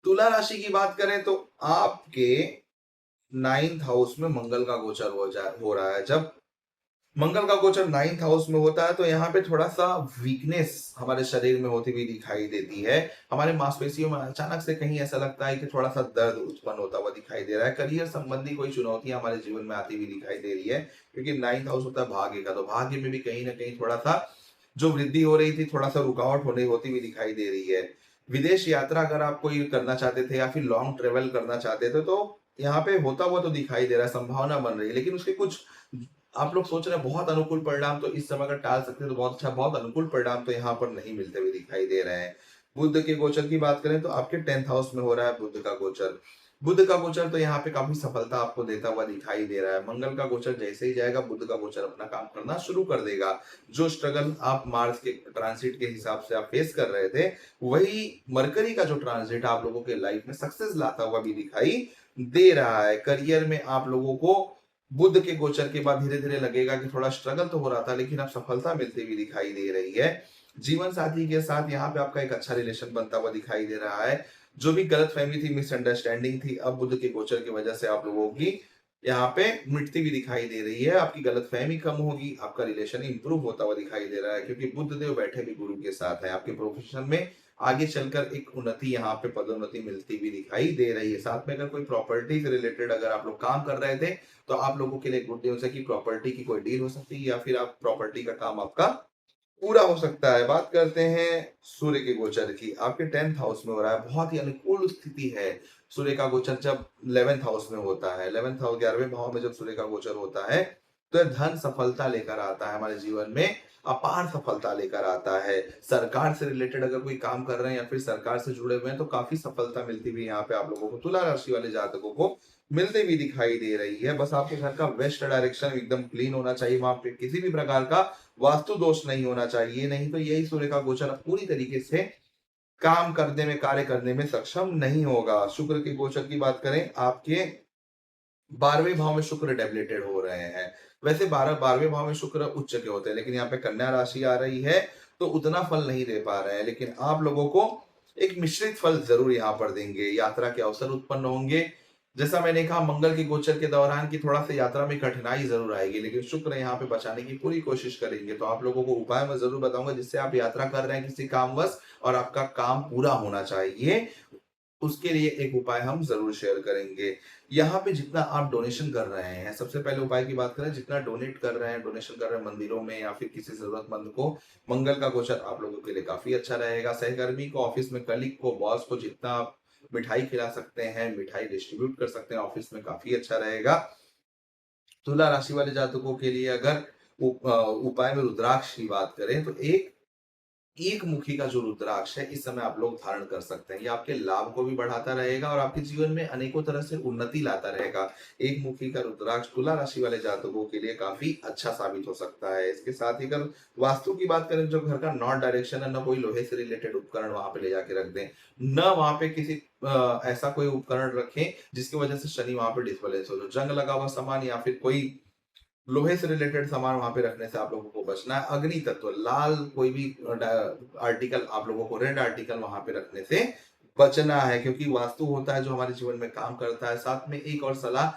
तुला राशि की बात करें तो आपके 9th हाउस में मंगल का गोचर हो रहा है। जब मंगल का गोचर 9th हाउस में होता है तो यहाँ पे थोड़ा-सा वीकनेस हमारे शरीर में होती हुई दिखाई देती है। हमारे मांसपेशियों में अचानक से कहीं ऐसा लगता है कि थोड़ा-सा दर्द उत्पन्न होता हुआ दिखाई दे रहा है। करियर संबंधी कोई चुनौतियाँ हमारे जीवन में आती हुई दिखाई दे रही है, क्योंकि 9th हाउस होता है भाग्य का, तो भाग्य में भी कहीं न कहीं थोड़ा-सा जो वृद्धि हो रही थी, थोड़ा-सा रुकावट होती हुई दिखाई दे रही है। विदेश यात्रा अगर आप कोई करना चाहते थे या फिर लॉन्ग ट्रैवल करना चाहते थे, तो यहाँ पे होता हुआ तो दिखाई दे रहा है, संभावना बन रही है, लेकिन उसके कुछ आप लोग सोच रहे हैं बहुत अनुकूल परिणाम तो इस समय अगर टाल सकते हैं तो बहुत अच्छा, बहुत अनुकूल परिणाम तो यहाँ पर नहीं मिलते हुए दिखाई दे रहे हैं। बुध के गोचर की बात करें तो आपके 10th हाउस में हो रहा है बुध का गोचर। बुध का गोचर तो यहाँ पे काफी सफलता आपको देता हुआ दिखाई दे रहा है। मंगल का गोचर जैसे ही जाएगा, बुध का गोचर अपना काम करना शुरू कर देगा। जो स्ट्रगल आप मार्स के ट्रांसिट के हिसाब से आप फेस कर रहे थे, वही मरकरी का जो ट्रांसिट आप लोगों के लाइफ में सक्सेस लाता हुआ भी दिखाई दे रहा है। करियर में आप लोगों को बुध के गोचर के बाद धीरे-धीरे लगेगा कि थोड़ा स्ट्रगल तो हो रहा था, लेकिन अब सफलता मिलती हुई दिखाई दे रही है। जीवन साथी के साथ यहाँ पे आपका एक अच्छा रिलेशन बनता हुआ दिखाई दे रहा है। जो भी गलतफ़हमी थी, मिसअंडरस्टैंडिंग थी, अब बुध के गोचर की वजह से आप लोगों की यहाँ पे मिटती हुई दिखाई दे रही है। आपकी गलतफ़हमी कम होगी, आपका रिलेशन इंप्रूव होता हुआ दिखाई दे रहा है, क्योंकि बुध देव बैठे भी गुरु के साथ हैं। आपके प्रोफ़ेशन में आगे चलकर एक उन्नति, यहाँ पे पदोन्नति मिलती हुई दिखाई दे रही है। साथ में अगर कोई प्रॉपर्टी से रिलेटेड अगर आप लोग काम कर रहे थे, तो आप लोगों के लिए गुड न्यूज़ है कि प्रॉपर्टी की कोई डील हो सकती है या फिर आप प्रॉपर्टी का काम आपका पूरा हो सकता है। बात करते हैं सूर्य के गोचर की। आपके 10th हाउस में हो रहा है, बहुत ही अनुकूल स्थिति है। सूर्य का गोचर जब 11th हाउस में होता है, 11th हाउस 11वें भाव में जब सूर्य का गोचर होता है, तो ये धन सफलता लेकर आता है हमारे जीवन में, अपार सफलता लेकर आता है। सरकार से रिलेटेड अगर कोई काम कर रहे हैं या फिर सरकार से जुड़े हुए हैं, तो काफ़ी सफलता मिलती हुई यहाँ पे आप लोगों को, तुला राशि वाले जातकों को मिलती हुई दिखाई दे रही है। बस आपके घर का वेस्ट डायरेक्शन एकदम क्लीन होना चाहिए, वहाँ पे किसी भी प्रकार का वास्तु दोष नहीं होना चाहिए, नहीं तो यही सूर्य का गोचर पूरी तरीके से काम करने में, कार्य करने में सक्षम नहीं होगा। शुक्र के गोचर की बात करें, आपके 12वें भाव में शुक्र डेबिलिटेड हो रहे हैं। वैसे 12वें भाव में शुक्र उच्च के होते हैं, लेकिन यहाँ पे कन्या राशि आ रही है, तो उतना फल नहीं दे पा रहे हैं, लेकिन आप लोगों को एक मिश्रित फल ज़रूर यहाँ पर देंगे। यात्रा के अवसर उत्पन्न होंगे। जैसा मैंने कहा, मंगल के गोचर के दौरान की थोड़ा-सा यात्रा में कठिनाई ज़रूर आएगी, लेकिन शुक्र यहाँ पे बचाने की पूरी कोशिश करेंगे। तो आप लोगों को उपाय मैं ज़रूर बताऊँगा, जिससे आप यात्रा कर रहे हैं किसी कामवश और आपका काम पूरा होना चाहिए। उसके लिए एक उपाय हम ज़रूर शेयर करेंगे। यहाँ पे जितना आप डोनेशन कर रहे हैं, सबसे पहले उपाय की बात करें, जितना डोनेट कर रहे हैं, डोनेशन कर रहे हैं मंदिरों में या फिर किसी ज़रूरतमंद को, मंगल का गोचर आप लोगों के लिए काफ़ी अच्छा रहेगा। सहकर्मी को, ऑफ़िस में कलीग को, बॉस को जितना आप मिठाई खिला सकते हैं, मिठाई डिस्ट्रीब्यूट कर सकते हैं ऑफ़िस में, काफ़ी अच्छा रहेगा। तुला राशि वाले जातकों के लिए अगर उपाय में रुद्राक्ष की बात करें, तो एक मुखी का जो रुद्राक्ष है, इस समय आप लोग धारण कर सकते हैं। ये आपके लाभ को भी बढ़ाता रहेगा और आपके जीवन में अनेकों तरह से उन्नति लाता रहेगा। एक मुखी का रुद्राक्ष तुला राशि वाले जातकों के लिए काफ़ी अच्छा साबित हो सकता है। इसके साथ ही अगर वास्तु की बात करें, जो घर का नॉर्थ डायरेक्शन है, ना कोई लोहे से रिलेटेड उपकरण वहाँ पे ले जाके रख दें, ना वहाँ पे किसी ऐसा कोई उपकरण रखें, जिसकी वजह से शनि वहाँ पे डिसबैलेंस हो। जो जंग लगा हुआ सामान या फिर कोई लोहे से रिलेटेड सामान वहाँ पे रखने से आप लोगों को बचना है। अग्नि तत्व, लाल कोई भी आर्टिकल आप लोगों को, रेड आर्टिकल वहाँ पे रखने से बचना है, क्योंकि वास्तु होता है जो हमारे जीवन में काम करता है। साथ में एक और सलाह,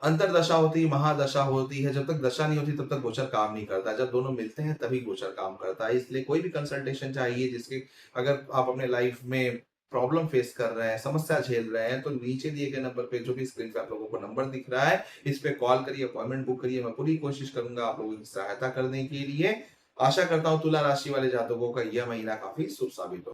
अंतरदशा होती है, महादशा होती है। जब तक दशा नहीं होती तब तक गोचर काम नहीं करता। जब दोनों मिलते हैं तभी गोचर काम करता है। इसलिए कोई भी कंसल्टेशन चाहिए, जिसके अगर आप अपने लाइफ में प्रॉब्लम फेस कर रहे हैं, समस्या झेल रहे हैं, तो नीचे दिए गए नंबर पे, जो भी स्क्रीन पे आप लोगों को नंबर दिख रहा है, इस पे कॉल करिए, अपॉइंटमेंट बुक करिए। मैं पूरी कोशिश करूँगा आप लोगों की सहायता करने के लिए। आशा करता हूँ तुला राशि वाले जातकों का यह महीना काफ़ी शुभ साबित हो।